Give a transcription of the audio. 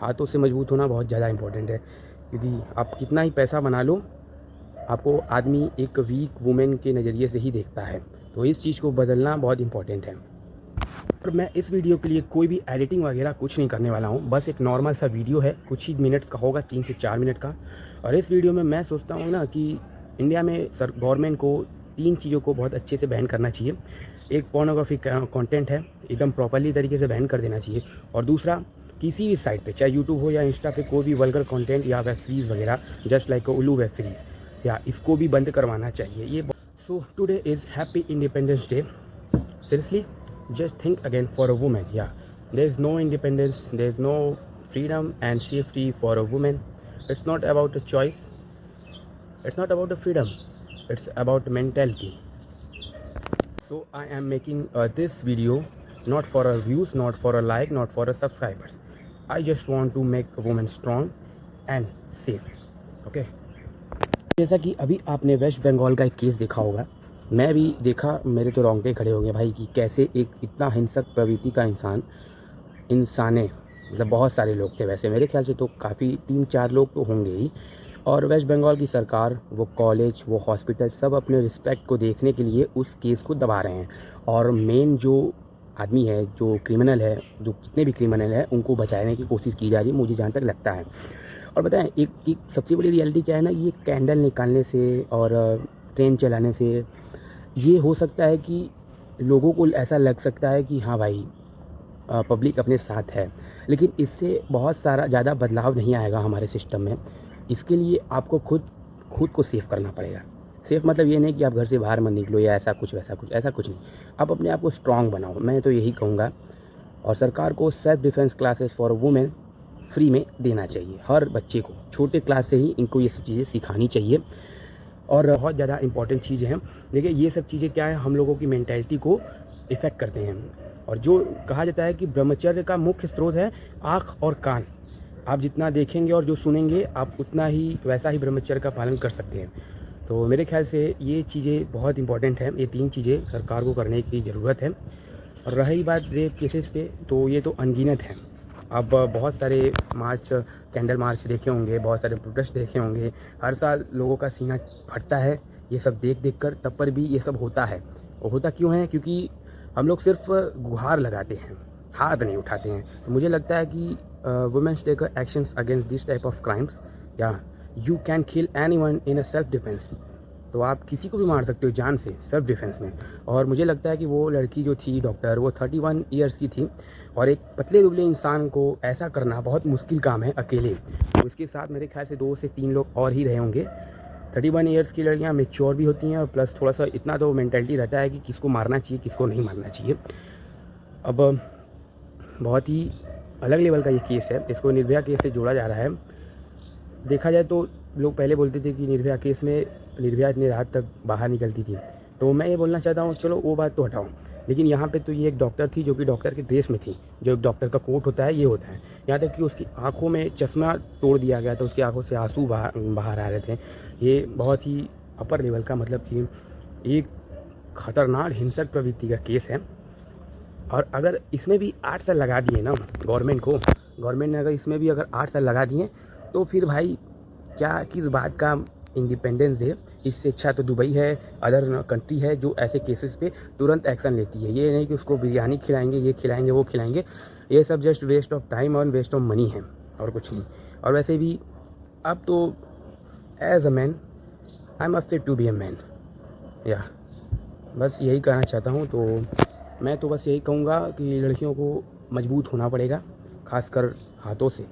हाथों से मजबूत होना बहुत ज़्यादा इम्पोर्टेंट है, क्योंकि आप कितना ही पैसा बना लो, आपको आदमी एक वीक वुमेन के नज़रिए से ही देखता है। तो इस चीज़ को बदलना बहुत इम्पोर्टेंट है। और मैं इस वीडियो के लिए कोई भी एडिटिंग वगैरह कुछ नहीं करने वाला हूँ, बस एक नॉर्मल सा वीडियो है, कुछ ही मिनट्स का होगा, 3 से 4 मिनट का। और इस वीडियो में मैं सोचता हूँ ना कि इंडिया में गवर्नमेंट को 3 चीज़ों को बहुत अच्छे से बैन करना चाहिए। एक पोर्नोग्राफी कंटेंट है, एकदम प्रॉपर्ली तरीके से बैन कर देना चाहिए। और दूसरा, किसी भी साइट पे, चाहे यूट्यूब हो या इंस्टा पे, कोई भी वल्गर कंटेंट या वेब सीरीज़ वगैरह, जस्ट लाइक उल्लू वेब सीरीज़, या इसको भी बंद करवाना चाहिए। ये so today is happy independence day. Seriously, just think again for a woman. Yeah, there's no independence, there's no freedom and safety for a woman. It's not about a choice, it's not about the freedom, it's about mentality. So I am making this video not for a views, not for a like, not for a subscribers. I just want to make a woman strong and safe. Okay. जैसा कि अभी आपने waste Bengal का एक case देखा होगा, मैं भी देखा, मेरे तो रोंगटे खड़े हो गए भाई कि कैसे एक इतना हिंसक प्रवृत्ति का इंसाने, मतलब बहुत सारे लोग थे, वैसे मेरे ख्याल से तो काफ़ी 3-4 लोग तो होंगे ही। और वेस्ट बंगाल की सरकार, वो कॉलेज, वो हॉस्पिटल, सब अपने रिस्पेक्ट को देखने के लिए उस केस को दबा रहे हैं। और मेन जो आदमी है, जो क्रिमिनल है, जो जितने भी क्रिमिनल हैं, उनको बचाने की कोशिश की जा रही है, मुझे जहाँ तक लगता है। और बताएं, एक सबसे बड़ी रियलिटी क्या है ना, ये कैंडल निकालने से और ट्रेन चलाने से ये हो सकता है कि लोगों को ऐसा लग सकता है कि हाँ भाई, पब्लिक अपने साथ है, लेकिन इससे बहुत सारा ज़्यादा बदलाव नहीं आएगा हमारे सिस्टम में। इसके लिए आपको खुद को सेफ़ करना पड़ेगा। सेफ़ मतलब ये नहीं कि आप घर से बाहर मत निकलो या ऐसा कुछ वैसा कुछ, ऐसा कुछ नहीं। आप अपने आप को स्ट्रॉन्ग बनाओ, मैं तो यही कहूँगा। और सरकार को self defence classes for women free में देना चाहिए हर बच्चे को, छोटे क्लास से ही इनको ये सब चीज़ें सिखानी चाहिए। और बहुत ज़्यादा इंपॉर्टेंट चीज़ें हैं। देखिए, ये सब चीज़ें क्या है, हम लोगों की मेंटालिटी को इफ़ेक्ट करते हैं। और जो कहा जाता है कि ब्रह्मचर्य का मुख्य स्रोत है आँख और कान। आप जितना देखेंगे और जो सुनेंगे, आप उतना ही वैसा ही ब्रह्मचर्य का पालन कर सकते हैं। तो मेरे ख्याल से ये चीज़ें बहुत इंपॉर्टेंट हैं, ये 3 चीज़ें सरकार को करने की ज़रूरत है। और रही बात रेप केसेस पे, तो ये तो अनगिनत हैं। अब बहुत सारे मार्च, कैंडल मार्च देखे होंगे, बहुत सारे प्रोटेस्ट देखे होंगे। हर साल लोगों का सीना फटता है ये सब देख कर, तब पर भी ये सब होता है। और होता क्यों है? क्योंकि हम लोग सिर्फ गुहार लगाते हैं, हाथ नहीं उठाते हैं। तो मुझे लगता है कि women's take actions against this type of crimes, या you can kill anyone in a self defence. तो आप किसी को भी मार सकते हो जान से, सेल्फ डिफेंस में। और मुझे लगता है कि वो लड़की जो थी डॉक्टर, वो 31 ईयर्स की थी। और एक पतले दुबले इंसान को ऐसा करना बहुत मुश्किल काम है अकेले। तो उसके साथ मेरे ख्याल से 2 से 3 लोग और ही रहे होंगे। 31 ईयर्स की लड़कियां मेच्योर भी होती हैं, और प्लस थोड़ा सा इतना तो मेंटालिटी रहता है कि किसको मारना चाहिए, किसको नहीं मारना चाहिए। अब बहुत ही अलग लेवल का ये केस है, इसको निर्भया केस से जोड़ा जा रहा है। देखा जाए तो लोग पहले बोलते थे कि निर्भया केस में निर्भया इतनी रात तक बाहर निकलती थी। तो मैं ये बोलना चाहता हूँ, चलो वो बात तो हटाओ, लेकिन यहाँ पे तो ये एक डॉक्टर थी जो कि डॉक्टर के ड्रेस में थी। जो एक डॉक्टर का कोट होता है, ये होता है। यहाँ तक कि उसकी आंखों में चश्मा तोड़ दिया गया था, उसकी आंखों से आंसू बाहर आ रहे थे। ये बहुत ही अपर लेवल का, मतलब कि एक खतरनाक हिंसक प्रवृत्ति का केस है। और अगर इसमें भी 8 साल लगा दिए ना गवर्नमेंट ने अगर इसमें भी अगर 8 साल लगा दिए, तो फिर भाई क्या, किस बात का इंडिपेंडेंस डे? इससे अच्छा तो दुबई है, अदर कंट्री है जो ऐसे केसेस पे तुरंत एक्शन लेती है। ये नहीं कि उसको बिरयानी खिलाएंगे, ये खिलाएंगे, वो खिलाएंगे। ये सब जस्ट वेस्ट ऑफ टाइम और वेस्ट ऑफ मनी है, और कुछ नहीं। और वैसे भी अब तो as a man I am afraid to be a man, या बस यही कहना चाहता हूँ। तो मैं तो बस यही कहूँगा कि लड़कियों को मजबूत होना पड़ेगा, खासकर हाथों से।